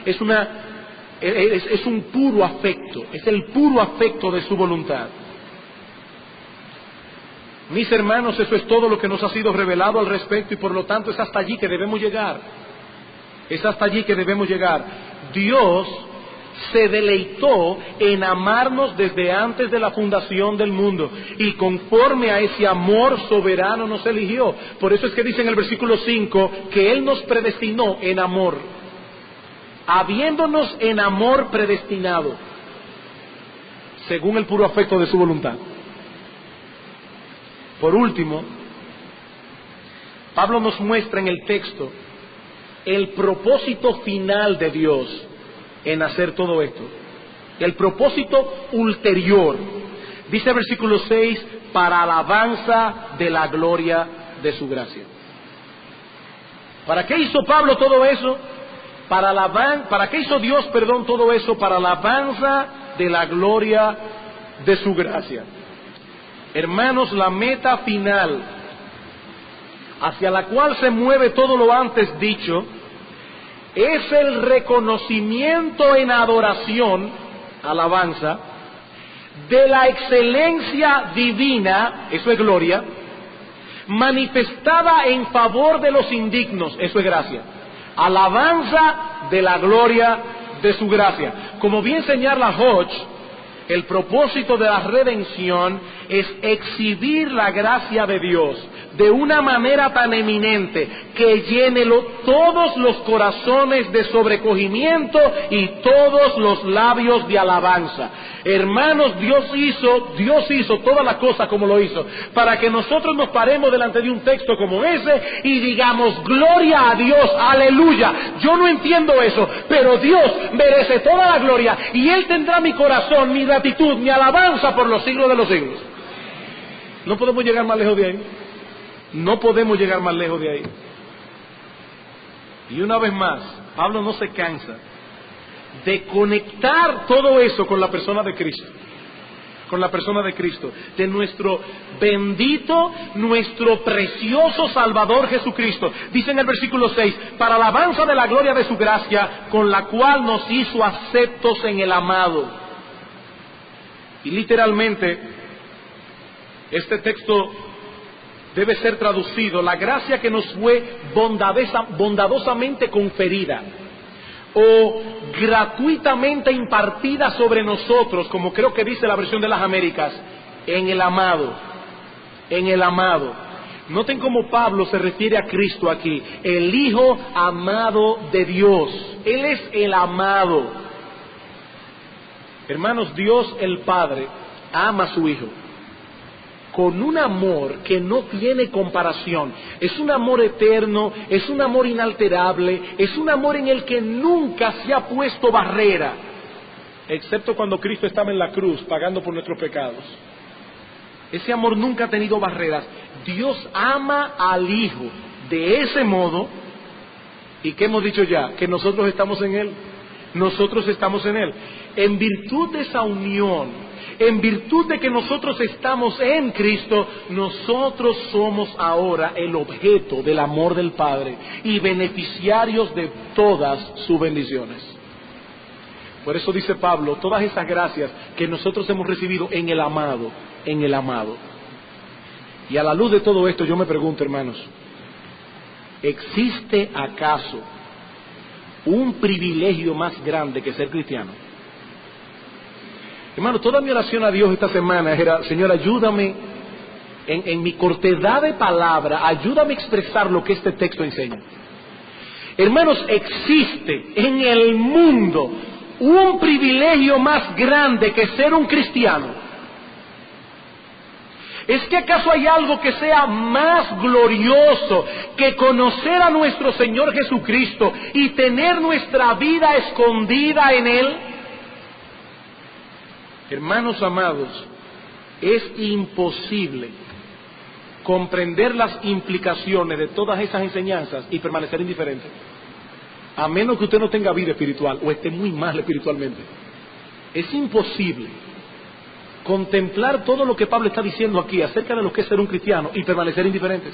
es un puro afecto, es el puro afecto de su voluntad. Mis hermanos, eso es todo lo que nos ha sido revelado al respecto y por lo tanto es hasta allí que debemos llegar. Es hasta allí que debemos llegar. Dios se deleitó en amarnos desde antes de la fundación del mundo y conforme a ese amor soberano nos eligió. Por eso es que dice en el versículo 5 que Él nos predestinó en amor, habiéndonos en amor predestinado, según el puro afecto de su voluntad. Por último, Pablo nos muestra en el texto el propósito final de Dios en hacer todo esto. El propósito ulterior. Dice el versículo 6, para alabanza de la gloria de su gracia. ¿Para qué hizo Pablo todo eso? ¿Para qué hizo Dios, todo eso? Para alabanza de la gloria de su gracia. Hermanos, la meta final hacia la cual se mueve todo lo antes dicho es el reconocimiento en adoración, alabanza, de la excelencia divina, eso es gloria, manifestada en favor de los indignos, eso es gracia. Alabanza de la gloria de su gracia. Como bien señala Hodge, el propósito de la redención es exhibir la gracia de Dios de una manera tan eminente que llene todos los corazones de sobrecogimiento y todos los labios de alabanza. Hermanos, Dios hizo todas las cosas como lo hizo, para que nosotros nos paremos delante de un texto como ese y digamos, gloria a Dios, aleluya. Yo no entiendo eso, pero Dios merece toda la gloria y Él tendrá mi corazón, mi gratitud, mi alabanza por los siglos de los siglos. No podemos llegar más lejos de ahí. No podemos llegar más lejos de ahí. Y una vez más, Pablo no se cansa de conectar todo eso con la persona de Cristo. Con la persona de Cristo. De nuestro bendito, nuestro precioso Salvador Jesucristo. Dice en el versículo 6, para alabanza de la gloria de su gracia, con la cual nos hizo aceptos en el amado. Y literalmente, este texto debe ser traducido, la gracia que nos fue bondadosamente conferida o gratuitamente impartida sobre nosotros, como creo que dice la versión de las Américas, en el amado, en el amado. Noten cómo Pablo se refiere a Cristo aquí, el Hijo amado de Dios. Él es el amado. Hermanos, Dios el Padre ama a su Hijo con un amor que no tiene comparación. Es un amor eterno, es un amor inalterable, es un amor en el que nunca se ha puesto barrera, excepto cuando Cristo estaba en la cruz pagando por nuestros pecados. Ese amor nunca ha tenido barreras. Dios ama al Hijo de ese modo, y ¿qué hemos dicho ya? Que nosotros estamos en Él. Nosotros estamos en Él. En virtud de esa unión, en virtud de que nosotros estamos en Cristo, nosotros somos ahora el objeto del amor del Padre y beneficiarios de todas sus bendiciones. Por eso dice Pablo, todas esas gracias que nosotros hemos recibido en el amado, en el amado. Y a la luz de todo esto yo me pregunto, hermanos, ¿existe acaso un privilegio más grande que ser cristiano? Hermano, toda mi oración a Dios esta semana era, Señor, ayúdame en mi cortedad de palabra, ayúdame a expresar lo que este texto enseña. Hermanos, existe en el mundo un privilegio más grande que ser un cristiano. ¿Es que acaso hay algo que sea más glorioso que conocer a nuestro Señor Jesucristo y tener nuestra vida escondida en Él? Hermanos amados, es imposible comprender las implicaciones de todas esas enseñanzas y permanecer indiferente, a menos que usted no tenga vida espiritual o esté muy mal espiritualmente. Es imposible contemplar todo lo que Pablo está diciendo aquí acerca de lo que es ser un cristiano y permanecer indiferentes.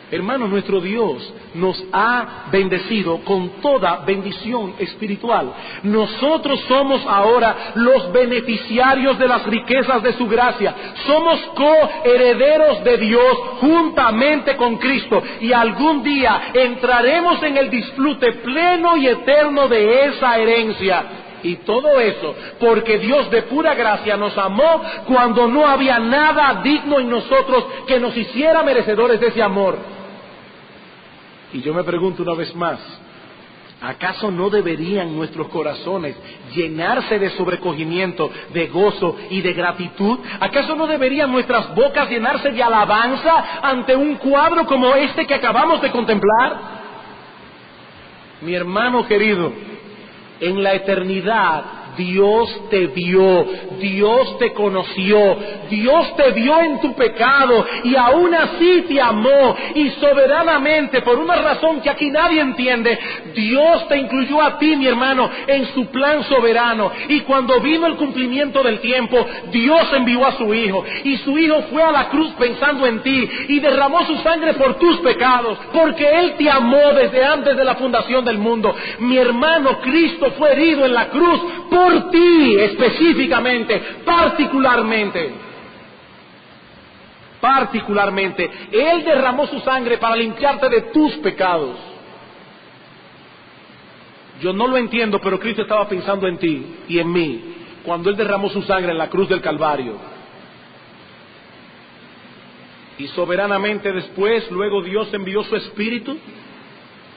Hermano, nuestro Dios nos ha bendecido con toda bendición espiritual. Nosotros somos ahora los beneficiarios de las riquezas de su gracia. Somos coherederos de Dios juntamente con Cristo. Y algún día entraremos en el disfrute pleno y eterno de esa herencia. Y todo eso porque Dios de pura gracia nos amó cuando no había nada digno en nosotros que nos hiciera merecedores de ese amor. Y yo me pregunto una vez más, ¿acaso no deberían nuestros corazones llenarse de sobrecogimiento, de gozo y de gratitud? ¿Acaso no deberían nuestras bocas llenarse de alabanza ante un cuadro como este que acabamos de contemplar? Mi hermano querido, en la eternidad Dios te vio, Dios te conoció, Dios te vio en tu pecado y aún así te amó, y soberanamente, por una razón que aquí nadie entiende, Dios te incluyó a ti, mi hermano, en su plan soberano. Y cuando vino el cumplimiento del tiempo, Dios envió a su Hijo, y su Hijo fue a la cruz pensando en ti y derramó su sangre por tus pecados, porque Él te amó desde antes de la fundación del mundo. Mi hermano, Cristo fue herido en la cruz por ti específicamente, particularmente. Él derramó su sangre para limpiarte de tus pecados. Yo no lo entiendo, pero Cristo estaba pensando en ti y en mí cuando Él derramó su sangre en la cruz del Calvario. Y soberanamente después, luego Dios envió su Espíritu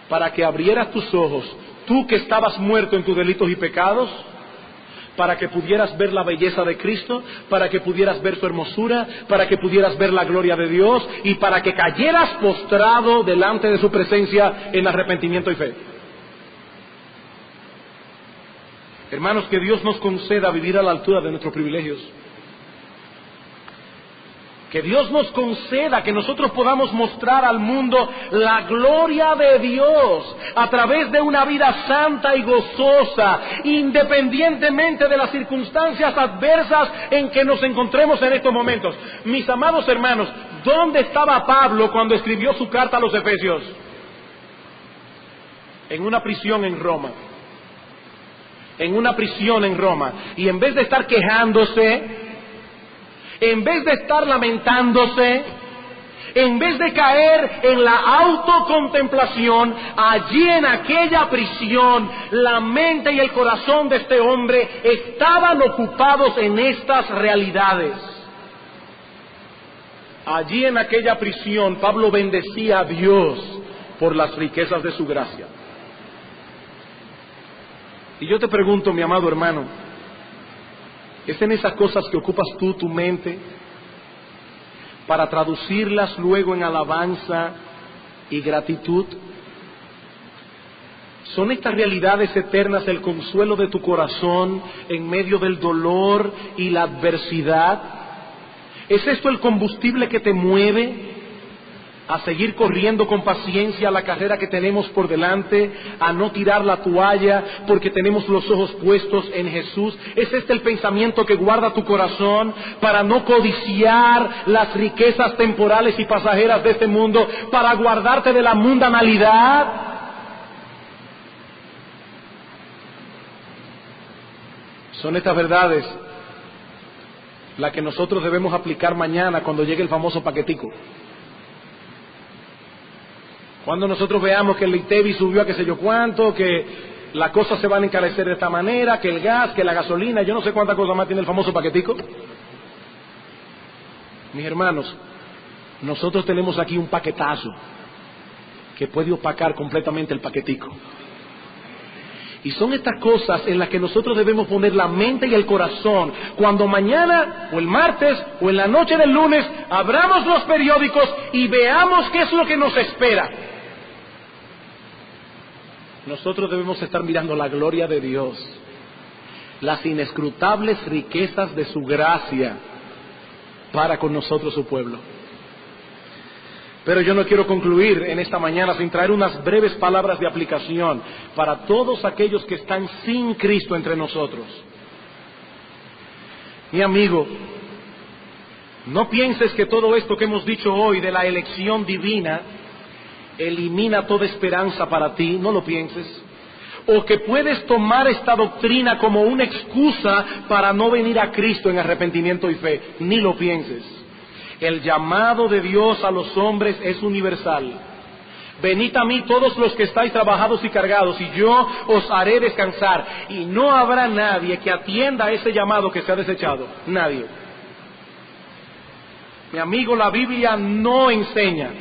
para que abrieras tus ojos, tú que estabas muerto en tus delitos y pecados, para que pudieras ver la belleza de Cristo, para que pudieras ver su hermosura, para que pudieras ver la gloria de Dios y para que cayeras postrado delante de su presencia en arrepentimiento y fe. Hermanos, que Dios nos conceda vivir a la altura de nuestros privilegios. Que Dios nos conceda que nosotros podamos mostrar al mundo la gloria de Dios a través de una vida santa y gozosa, independientemente de las circunstancias adversas en que nos encontremos en estos momentos. Mis amados hermanos, ¿dónde estaba Pablo cuando escribió su carta a los Efesios? En una prisión en Roma. En una prisión en Roma. Y en vez de estar quejándose, en vez de estar lamentándose, en vez de caer en la autocontemplación, allí en aquella prisión, la mente y el corazón de este hombre estaban ocupados en estas realidades. Allí en aquella prisión, Pablo bendecía a Dios por las riquezas de su gracia. Y yo te pregunto, mi amado hermano, ¿es en esas cosas que ocupas tú tu mente para traducirlas luego en alabanza y gratitud? ¿Son estas realidades eternas el consuelo de tu corazón en medio del dolor y la adversidad? ¿Es esto el combustible que te mueve a seguir corriendo con paciencia la carrera que tenemos por delante, a no tirar la toalla porque tenemos los ojos puestos en Jesús? ¿Es este el pensamiento que guarda tu corazón para no codiciar las riquezas temporales y pasajeras de este mundo, para guardarte de la mundanalidad? Son estas verdades las que nosotros debemos aplicar mañana cuando llegue el famoso paquetico. Cuando nosotros veamos que el ITEVI subió a qué sé yo cuánto, que las cosas se van a encarecer de esta manera, que el gas, que la gasolina, yo no sé cuántas cosas más tiene el famoso paquetico. Mis hermanos, nosotros tenemos aquí un paquetazo que puede opacar completamente el paquetico. Y son estas cosas en las que nosotros debemos poner la mente y el corazón cuando mañana o el martes o en la noche del lunes abramos los periódicos y veamos qué es lo que nos espera. Nosotros debemos estar mirando la gloria de Dios, las inescrutables riquezas de su gracia para con nosotros su pueblo. Pero yo no quiero concluir en esta mañana sin traer unas breves palabras de aplicación para todos aquellos que están sin Cristo entre nosotros. Mi amigo, no pienses que todo esto que hemos dicho hoy de la elección divina elimina toda esperanza para ti, no lo pienses. O que puedes tomar esta doctrina como una excusa para no venir a Cristo en arrepentimiento y fe, ni lo pienses. El llamado de Dios a los hombres es universal. Venid a mí todos los que estáis trabajados y cargados, y yo os haré descansar. Y no habrá nadie que atienda a ese llamado que se ha desechado. Nadie. Mi amigo, la Biblia no enseña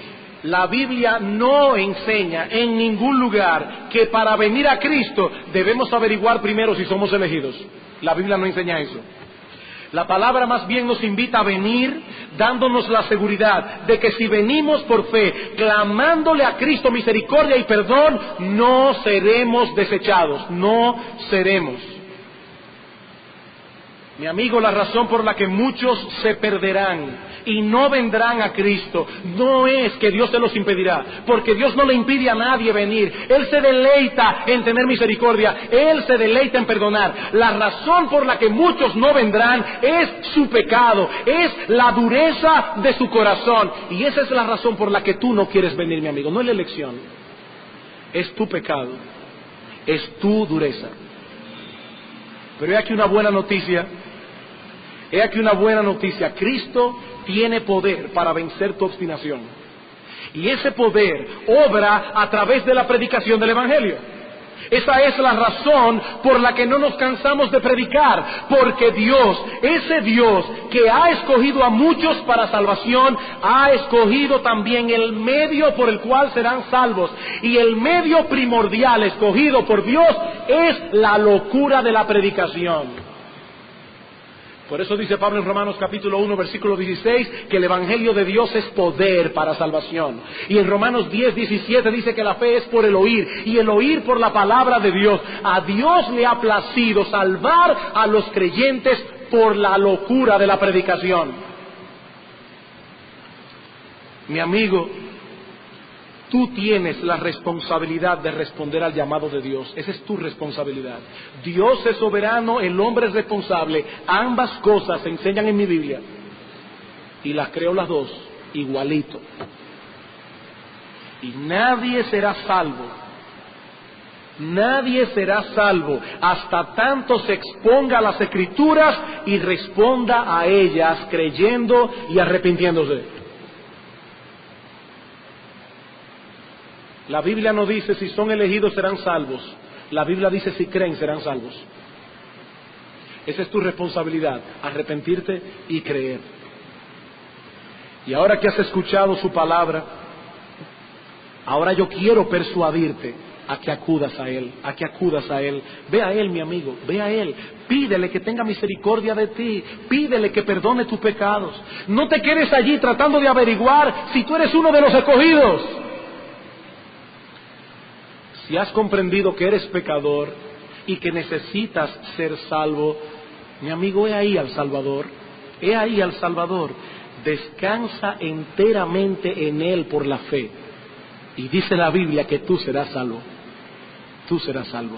en ningún lugar que para venir a Cristo debemos averiguar primero si somos elegidos. La Biblia no enseña eso. La palabra más bien nos invita a venir dándonos la seguridad de que si venimos por fe, clamándole a Cristo misericordia y perdón, no seremos desechados, no seremos. Mi amigo, la razón por la que muchos se perderán y no vendrán a Cristo no es que Dios se los impedirá, porque Dios no le impide a nadie venir. Él se deleita en tener misericordia, Él se deleita en perdonar. La razón por la que muchos no vendrán es su pecado, es la dureza de su corazón, y esa es la razón por la que tú no quieres venir, mi amigo. No es la elección, es tu pecado, es tu dureza. Pero he aquí una buena noticia. He aquí una buena noticia. Cristo tiene poder para vencer tu obstinación. Y ese poder obra a través de la predicación del Evangelio. Esa es la razón por la que no nos cansamos de predicar. Porque Dios, ese Dios que ha escogido a muchos para salvación, ha escogido también el medio por el cual serán salvos. Y el medio primordial escogido por Dios es la locura de la predicación. Por eso dice Pablo en Romanos capítulo 1 versículo 16 que el Evangelio de Dios es poder para salvación. Y en Romanos 10, 17 dice que la fe es por el oír, y el oír por la palabra de Dios. A Dios le ha placido salvar a los creyentes por la locura de la predicación. Mi amigo, tú tienes la responsabilidad de responder al llamado de Dios. Esa es tu responsabilidad. Dios es soberano, el hombre es responsable. Ambas cosas se enseñan en mi Biblia. Y las creo las dos, igualito. Y nadie será salvo. Nadie será salvo hasta tanto se exponga a las Escrituras y responda a ellas creyendo y arrepintiéndose. La Biblia no dice si son elegidos serán salvos. La Biblia dice si creen serán salvos. Esa es tu responsabilidad, arrepentirte y creer. Y ahora que has escuchado su palabra, ahora yo quiero persuadirte a que acudas a Él, a que acudas a Él. Ve a Él, mi amigo, ve a Él. Pídele que tenga misericordia de ti, pídele que perdone tus pecados. No te quedes allí tratando de averiguar si tú eres uno de los escogidos. Si has comprendido que eres pecador y que necesitas ser salvo, mi amigo, he ahí al Salvador, he ahí al Salvador. Descansa enteramente en Él por la fe. Y dice la Biblia que tú serás salvo, tú serás salvo.